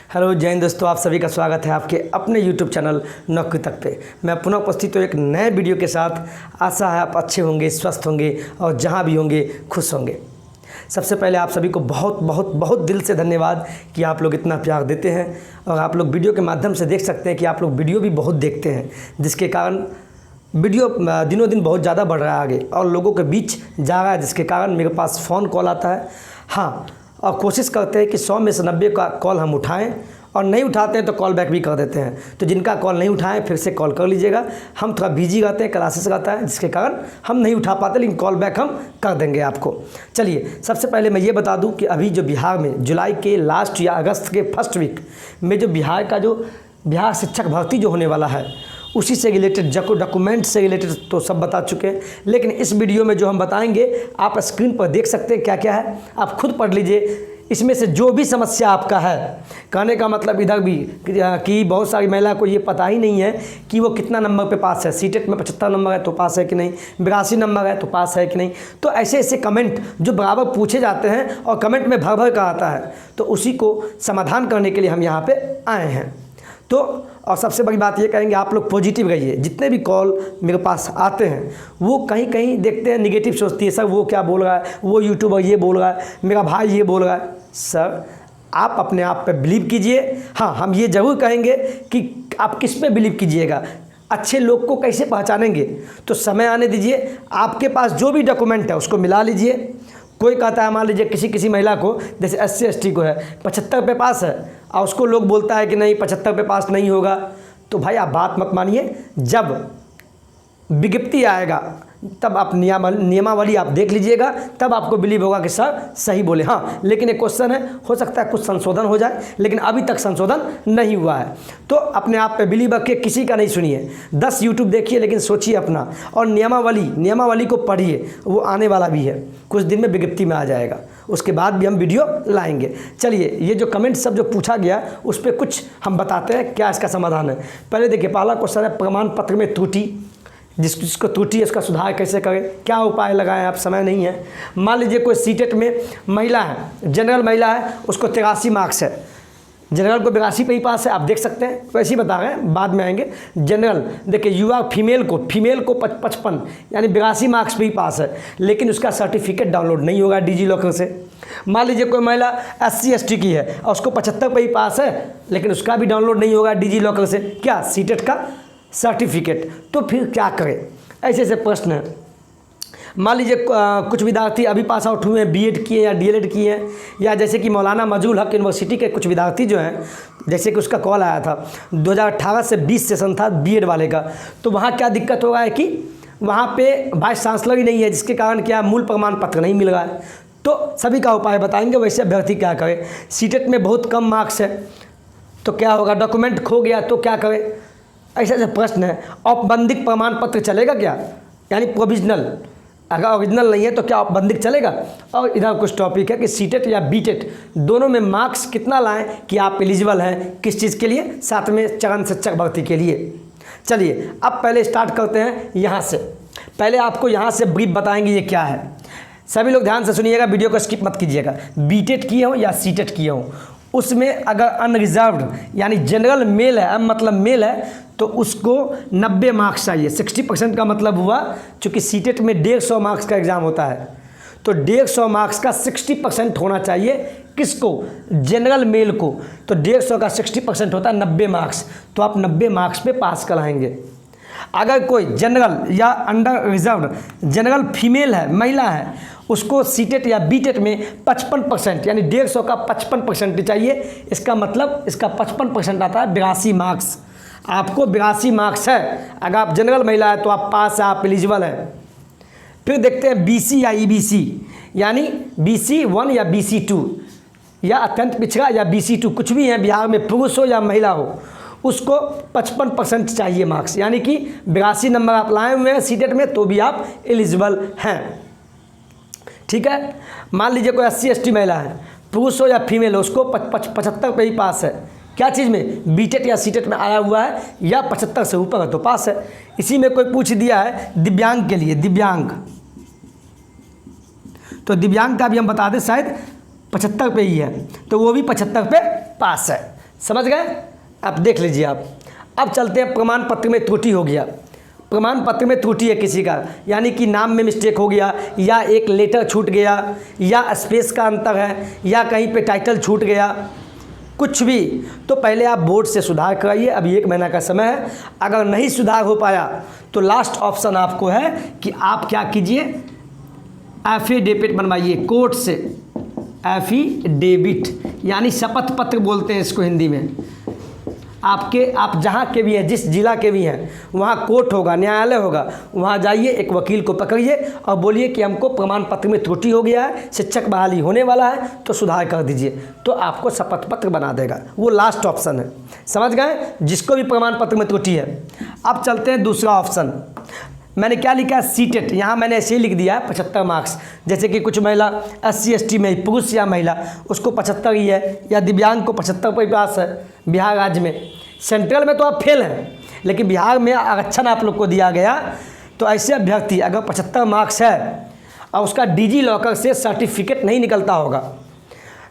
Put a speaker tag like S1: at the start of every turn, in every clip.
S1: Hello जय हिंद दोस्तों, आप सभी का स्वागत है आपके अपने YouTube चैनल नौकरी तक पे। मैं पुनः उपस्थित हूँ एक नए वीडियो के साथ। आशा है आप अच्छे होंगे, स्वस्थ होंगे और जहाँ भी होंगे खुश होंगे। सबसे पहले आप सभी को बहुत बहुत बहुत दिल से धन्यवाद कि आप लोग इतना प्यार देते हैं और आप लोग वीडियो के माध्यम से देख सकते हैं कि आप लोग वीडियो भी बहुत देखते हैं, जिसके कारण वीडियो दिनों दिन बहुत ज़्यादा बढ़ रहा है आगे और लोगों के बीच जा रहा है, जिसके कारण मेरे पास फ़ोन कॉल आता है। हाँ, और कोशिश करते हैं कि 100 में से 90 का कॉल हम उठाएं और नहीं उठाते हैं तो कॉल बैक भी कर देते हैं। तो जिनका कॉल नहीं उठाएं फिर से कॉल कर लीजिएगा। हम थोड़ा बिजी रहते हैं, क्लासेस रहता है, जिसके कारण हम नहीं उठा पाते, लेकिन कॉल बैक हम कर देंगे आपको। चलिए, सबसे पहले मैं ये बता दूं कि अभी जो बिहार में जुलाई के लास्ट या अगस्त के फर्स्ट वीक में जो बिहार शिक्षक भर्ती जो होने वाला है, उसी से रिलेटेड डॉक्यूमेंट से रिलेटेड तो सब बता चुके हैं, लेकिन इस वीडियो में जो हम बताएंगे आप स्क्रीन पर देख सकते हैं क्या क्या है। आप खुद पढ़ लीजिए, इसमें से जो भी समस्या आपका है। कहने का मतलब इधर भी कि बहुत सारी महिला को ये पता ही नहीं है कि वो कितना नंबर पे पास है। सीटेट में 75 नंबर है तो पास है कि नहीं, 82 नंबर है तो पास है कि नहीं। तो ऐसे ऐसे कमेंट जो बराबर पूछे जाते हैं और कमेंट में भर भर का आता है, तो उसी को समाधान करने के लिए हम यहाँ पर आए हैं। तो और सबसे बड़ी बात ये कहेंगे, आप लोग पॉजिटिव रहिए। जितने भी कॉल मेरे पास आते हैं वो कहीं कहीं देखते हैं निगेटिव सोचती है, सर वो क्या बोल रहा है, वो यूट्यूबर ये बोल रहा है, मेरा भाई ये बोल रहा है। सर आप अपने आप पे बिलीव कीजिए। हाँ, हम ये ज़रूर कहेंगे कि आप किस पे बिलीव कीजिएगा। अच्छे लोग को कैसे पहचानेंगे, तो समय आने दीजिए। आपके पास जो भी डॉक्यूमेंट है उसको मिला लीजिए। कोई कहता है, मान लीजिए किसी महिला को, जैसे SC ST को है 75 पे पास है और उसको लोग बोलता है कि नहीं 75 पे पास नहीं होगा, तो भाई आप बात मत मानिए। जब विज्ञप्ति आएगा तब आप नियमावली आप देख लीजिएगा, तब आपको बिलीव होगा कि सर सही बोले। हाँ, लेकिन एक क्वेश्चन है, हो सकता है कुछ संशोधन हो जाए, लेकिन अभी तक संशोधन नहीं हुआ है। तो अपने आप पे बिलीव रखिए, किसी का नहीं सुनिए। 10 यूट्यूब देखिए लेकिन सोचिए अपना, और नियमावली को पढ़िए। वो आने वाला भी है, कुछ दिन में विज्ञप्ति में आ जाएगा, उसके बाद भी हम वीडियो लाएंगे। चलिए, ये जो कमेंट सब जो पूछा गया उस पर कुछ हम बताते हैं क्या इसका समाधान है। पहले देखिए, पहला क्वेश्चन है प्रमाण पत्र में त्रुटि। जिसको त्रुटि है उसका सुधार कैसे करें, क्या उपाय लगाएं। आप समय नहीं है। मान लीजिए कोई सीटेट में महिला है, जनरल महिला है, उसको 83 मार्क्स है, जनरल को 82 पे ही पास है। आप देख सकते हैं, वैसे ही बता रहे हैं, बाद में आएंगे। जनरल देखिए, युवा फीमेल को 55 यानी 82 मार्क्स पे ही पास है, लेकिन उसका सर्टिफिकेट डाउनलोड नहीं होगा डिजी लॉकर से। मान लीजिए कोई महिला SC ST की है और उसको 75 पे ही पास है, लेकिन उसका भी डाउनलोड नहीं होगा डिजी लॉकर से, क्या, सीटेट का सर्टिफिकेट। तो फिर क्या करें, ऐसे ऐसे प्रश्न हैं। मान लीजिए कुछ विद्यार्थी अभी पास आउट हुए हैं, BEd किए या DLEd किए हैं, या जैसे कि मौलाना मजहूल हक यूनिवर्सिटी के कुछ विद्यार्थी जो हैं, जैसे कि उसका कॉल आया था 2018 से 20 सेशन था BEd वाले का। तो वहाँ क्या दिक्कत हो रहा है कि वहाँ पे वाइस चांसलर ही नहीं है, जिसके कारण क्या मूल प्रमाण पत्र नहीं मिल रहा है। तो सभी का उपाय बताएंगे, वैसे अभ्यर्थी क्या करें। सीटेट में बहुत कम मार्क्स है तो क्या होगा, डॉक्यूमेंट खो गया तो क्या करें, ऐसे ऐसे प्रश्न है। औपबंधिक प्रमाण पत्र चलेगा क्या, यानी प्रोविजनल, अगर ओरिजिनल नहीं है तो क्या औपबंधिक चलेगा। और इधर कुछ टॉपिक है कि सीटेट या बीटेट दोनों में मार्क्स कितना लाएं कि आप एलिजिबल हैं किस चीज़ के लिए, 7वें चरण शिक्षक भर्ती के लिए। चलिए, अब पहले स्टार्ट करते हैं यहाँ से। पहले आपको यहाँ से ब्रीफ बताएंगे ये क्या है। सभी लोग ध्यान से सुनिएगा, वीडियो को स्किप मत कीजिएगा। बीटेट किए हो या सीटेट किए हो, उसमें अगर अनरिजर्व्ड यानी जनरल मेल है, अब मतलब मेल है, तो उसको 90 मार्क्स चाहिए। 60% का मतलब हुआ, चूँकि सीटेट में 150 मार्क्स का एग्ज़ाम होता है, तो 150 मार्क्स का 60% होना चाहिए। किसको, जनरल मेल को। तो 150 का 60% होता है 90 मार्क्स, तो आप 90 मार्क्स पे पास कराएंगे। अगर कोई जनरल या अंडर रिजर्व्ड जनरल फीमेल है, महिला है, उसको सीटेट या बीटेट में 55% यानी 150 का 55% चाहिए। इसका मतलब इसका 55% आता है 82 मार्क्स। आपको 82 मार्क्स है, अगर आप जनरल महिला है तो आप पास है, आप एलिजिबल है। फिर देखते हैं BC या EBC, यानी BC 1 या BC 2 या अत्यंत पिछड़ा या BC 2, कुछ भी है बिहार में, पुरुष हो या महिला हो, उसको 55% चाहिए मार्क्स, यानी कि 82 नंबर आप लाए हुए हैं सीटेट में तो भी आप एलिजिबल हैं। ठीक है। मान लीजिए कोई SC ST महिला है, पुरुष हो या फीमेल हो, उसको 75 पे ही पास है। क्या चीज़ में, बीटेट या सीटेट में आया हुआ है या 75 से ऊपर है तो पास है। इसी में कोई पूछ दिया है दिव्यांग के लिए, दिव्यांग, तो दिव्यांग का भी हम बता दें शायद 75 पे ही है, तो वो भी 75 पे पास है। समझ गए? अब देख लीजिए आप। अब चलते हैं प्रमाण पत्र में त्रुटि हो गया। प्रमाण पत्र में त्रुटि है किसी का, यानी कि नाम में मिस्टेक हो गया, या एक लेटर छूट गया, या स्पेस का अंतर है, या कहीं पे टाइटल छूट गया, कुछ भी, तो पहले आप बोर्ड से सुधार कराइए। अभी 1 महीना का समय है। अगर नहीं सुधार हो पाया तो लास्ट ऑप्शन आपको है कि आप क्या कीजिए, एफिडेविट बनवाइए कोर्ट से। एफिडेविट यानी शपथ पत्र बोलते हैं इसको हिंदी में। आप जहाँ के भी हैं, जिस जिला के भी हैं, वहाँ कोर्ट होगा, न्यायालय होगा, वहाँ जाइए, एक वकील को पकड़िए और बोलिए कि हमको प्रमाण पत्र में त्रुटि हो गया है, शिक्षक बहाली होने वाला है, तो सुधार कर दीजिए, तो आपको शपथ पत्र बना देगा। वो लास्ट ऑप्शन है। समझ गए? जिसको भी प्रमाण पत्र में त्रुटि है। अब चलते हैं दूसरा ऑप्शन। मैंने क्या लिखा है, सीटेट, यहाँ मैंने ऐसे ही लिख दिया है 75 मार्क्स। जैसे कि कुछ महिला SC ST में, पुरुष या महिला, उसको 75 ही है, या दिव्यांग को 75 पर पास है बिहार राज्य में। सेंट्रल में तो आप फेल हैं, लेकिन बिहार में आरक्षण आप लोग को दिया गया, तो ऐसे अभ्यर्थी अगर 75 मार्क्स है और उसका डिजी लॉकर से सर्टिफिकेट नहीं निकलता होगा,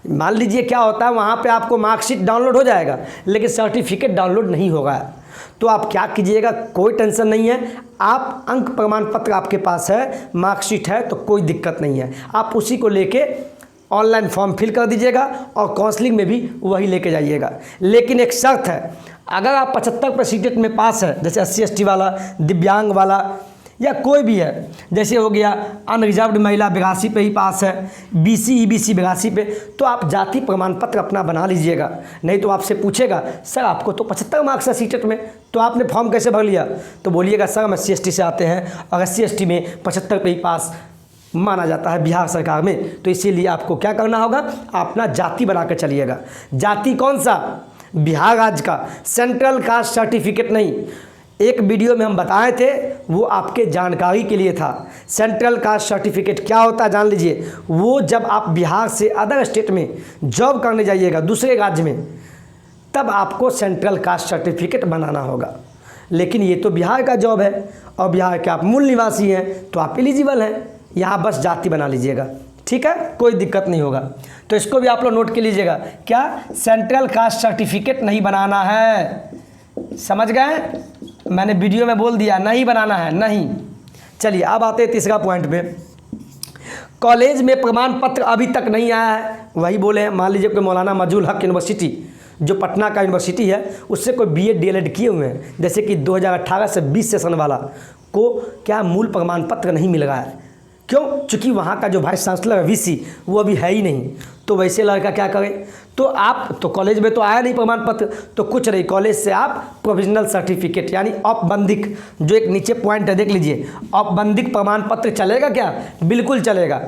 S1: मान लीजिए क्या होता है, वहाँ पे आपको मार्कशीट डाउनलोड हो जाएगा लेकिन सर्टिफिकेट डाउनलोड नहीं होगा, तो आप क्या कीजिएगा, कोई टेंशन नहीं है। आप अंक प्रमाण पत्र आपके पास है, मार्कशीट है, तो कोई दिक्कत नहीं है। आप उसी को लेके ऑनलाइन फॉर्म फिल कर दीजिएगा और काउंसलिंग में भी वही लेके जाइएगा। लेकिन एक शर्त है, अगर आप 75 पर सीटेट में पास है, जैसे SC ST वाला, दिव्यांग वाला, या कोई भी है, जैसे हो गया अनरिजर्व्ड महिला 82 पे ही पास है, BC EBC 82 पे, तो आप जाति प्रमाण पत्र अपना बना लीजिएगा। नहीं तो आपसे पूछेगा, सर आपको तो 75 मार्क्स है सीटेट में, तो आपने फॉर्म कैसे भर लिया? तो बोलिएगा सर हम SC ST से आते हैं और SC ST में 75 पे ही पास माना जाता है बिहार सरकार में, तो इसीलिए आपको क्या करना होगा, अपना जाति बना कर चलिएगा। जाति कौन सा? बिहार राज्य का, सेंट्रल कास्ट सर्टिफिकेट नहीं। एक वीडियो में हम बताए थे, वो आपके जानकारी के लिए था। सेंट्रल कास्ट सर्टिफिकेट क्या होता है जान लीजिए। वो जब आप बिहार से अदर स्टेट में जॉब करने जाइएगा, दूसरे राज्य में, तब आपको सेंट्रल कास्ट सर्टिफिकेट बनाना होगा। लेकिन ये तो बिहार का जॉब है और बिहार के आप मूल निवासी हैं, तो आप एलिजिबल हैं। यहाँ बस जाति बना लीजिएगा, ठीक है, कोई दिक्कत नहीं होगा। तो इसको भी आप लोग नोट कर लीजिएगा, क्या सेंट्रल कास्ट सर्टिफिकेट नहीं बनाना है। समझ गए? मैंने वीडियो में बोल दिया नहीं बनाना है, नहीं। चलिए अब आते हैं तीसरा पॉइंट पे। कॉलेज में प्रमाण पत्र अभी तक नहीं आया है, वही बोले हैं। मान लीजिए कोई मौलाना मजहुल हक यूनिवर्सिटी, जो पटना का यूनिवर्सिटी है, उससे कोई BEd DLEd किए हुए हैं, जैसे कि 2018 से 20 सेशन वाला को क्या मूल प्रमाण पत्र नहीं मिल रहा है। क्यों? चूँकि वहाँ का जो वाइस चांसलर है VC, वो अभी है ही नहीं। तो वैसे लड़का क्या करे, तो आप तो कॉलेज में तो आया नहीं प्रमाण पत्र, तो कुछ नहीं, कॉलेज से आप प्रोविजनल सर्टिफिकेट यानी औपबंधिक, जो एक नीचे पॉइंट है देख लीजिए, औपबंधिक प्रमाण पत्र चलेगा क्या? बिल्कुल चलेगा।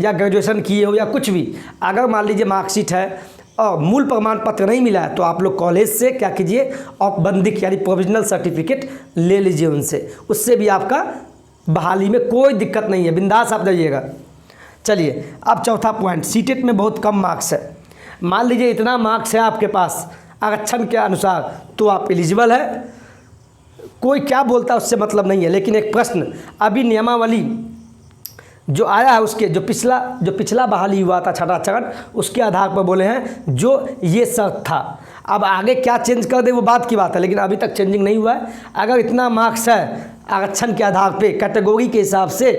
S1: या ग्रेजुएशन किए हो या कुछ भी, अगर मान लीजिए मार्कशीट है और मूल प्रमाण पत्र नहीं मिला है, तो आप लोग कॉलेज से क्या कीजिए, औपबंधिक यानी प्रोविजनल सर्टिफिकेट ले लीजिए उनसे। उससे भी आपका बहाली में कोई दिक्कत नहीं है, बिंदास आप जाइएगा। चलिए अब चौथा पॉइंट, सीटेट में बहुत कम मार्क्स है। मान लीजिए इतना मार्क्स है आपके पास आरक्षण के अनुसार, तो आप एलिजिबल है। कोई क्या बोलता है उससे मतलब नहीं है। लेकिन एक प्रश्न, अभी नियमावली जो आया है उसके जो पिछला बहाली हुआ था छठा चरण, उसके आधार पर बोले हैं जो ये शर्त था। अब आगे क्या चेंज कर दे वो बात की बात है, लेकिन अभी तक चेंजिंग नहीं हुआ है। अगर इतना मार्क्स है आरक्षण के आधार पे, कैटेगरी के हिसाब से,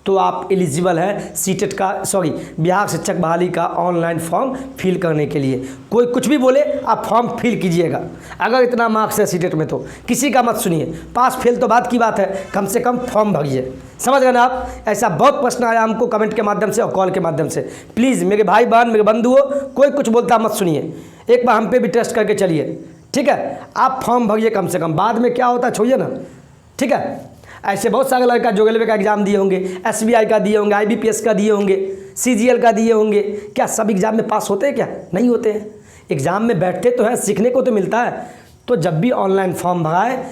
S1: तो आप एलिजिबल है सीटेट का, बिहार शिक्षक बहाली का ऑनलाइन फॉर्म फिल करने के लिए। कोई कुछ भी बोले, आप फॉर्म फिल कीजिएगा। अगर इतना मार्क्स है सीटेट में, तो किसी का मत सुनिए, पास फेल तो बात की बात है, कम से कम फॉर्म भरिए। समझ गए ना आप? ऐसा बहुत प्रश्न आया हमको कमेंट के माध्यम से और कॉल के माध्यम से। प्लीज़ मेरे भाई बहन, मेरे बंधुओं, कोई कुछ बोलता मत सुनिए, एक बार हम पे भी टेस्ट करके चलिए, ठीक है? आप फॉर्म भरिए कम से कम, बाद में क्या होता है छोड़िए ना, ठीक है? ऐसे बहुत सारे लड़का जो रेलवे का एग्ज़ाम दिए होंगे, SBI का दिए होंगे, IBPS का दिए होंगे, CGL का दिए होंगे, क्या सब एग्ज़ाम में पास होते हैं? क्या नहीं होते हैं। एग्ज़ाम में बैठते तो हैं, सीखने को तो मिलता है। तो जब भी ऑनलाइन फॉर्म भराए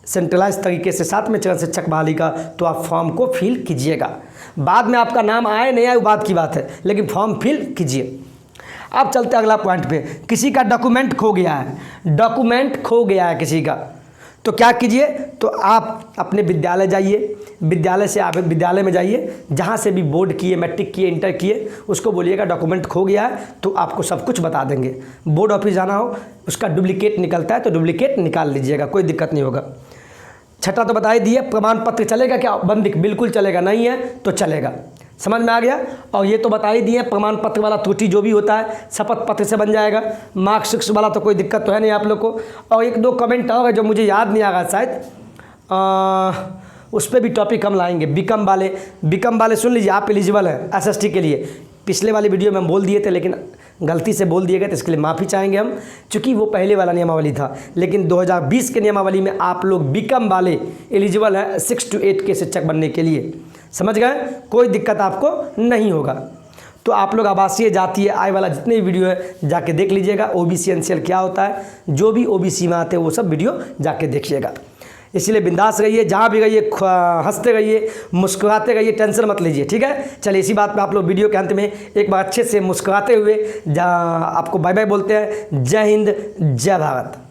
S1: सेंट्रलाइज तरीके से 7वें चरण शिक्षक बहाली का, तो आप फॉर्म को फिल कीजिएगा। बाद में आपका नाम आए नहीं आए वो बात की बात है, लेकिन फॉर्म फिल कीजिए। अब चलते अगला पॉइंट पे, किसी का डॉक्यूमेंट खो गया है, डॉक्यूमेंट खो गया है किसी का, तो क्या कीजिए, तो आप अपने विद्यालय जाइए, विद्यालय से आप विद्यालय में जाइए, जहाँ से भी बोर्ड किए, मैट्रिक किए, इंटर किए, उसको बोलिएगा डॉक्यूमेंट खो गया है, तो आपको सब कुछ बता देंगे। बोर्ड ऑफिस जाना हो, उसका डुप्लीकेट निकलता है तो डुप्लीकेट निकाल लीजिएगा, कोई दिक्कत नहीं होगा। छठा तो बता ही दिए, प्रमाण पत्र चलेगा क्या? बिल्कुल चलेगा, नहीं है तो चलेगा। समझ में आ गया? और ये तो बता ही दिए, प्रमाण पत्र वाला त्रुटि जो भी होता है शपथ पत्र से बन जाएगा। मार्कशीट वाला तो कोई दिक्कत तो है नहीं आप लोग को। और एक दो कमेंट और है जो मुझे याद नहीं आ रहा शायद, उस पर भी टॉपिक हम लाएंगे। बीकॉम वाले सुन लीजिए, आप एलिजिबल हैं एसएसटी के लिए। पिछले वाली वीडियो में हम बोल दिए थे, लेकिन गलती से बोल दिए गए, तो इसके लिए माफ़ी चाहेंगे हम, क्योंकि वो पहले वाला नियमावली था। लेकिन 2020 के नियमावली में आप लोग बीकॉम वाले एलिजिबल हैं 6 to 8 के शिक्षक बनने के लिए। समझ गए? कोई दिक्कत आपको नहीं होगा। तो आप लोग आवासीय जातीय आय वाला जितने भी वीडियो है जाके देख लीजिएगा। ओबीसी एनसीएल क्या होता है, जो भी ओबीसी में आते हैं वो सब वीडियो जाके देखिएगा। इसलिए बिंदास रहिए, जहाँ भी रहिए हंसते रहिए, मुस्कुराते रहिए, टेंशन मत लीजिए, ठीक है। चलिए इसी बात पे आप लोग वीडियो के अंत में एक बार अच्छे से मुस्कुराते हुए आपको बाय बाय बोलते हैं। जय हिंद, जय भारत।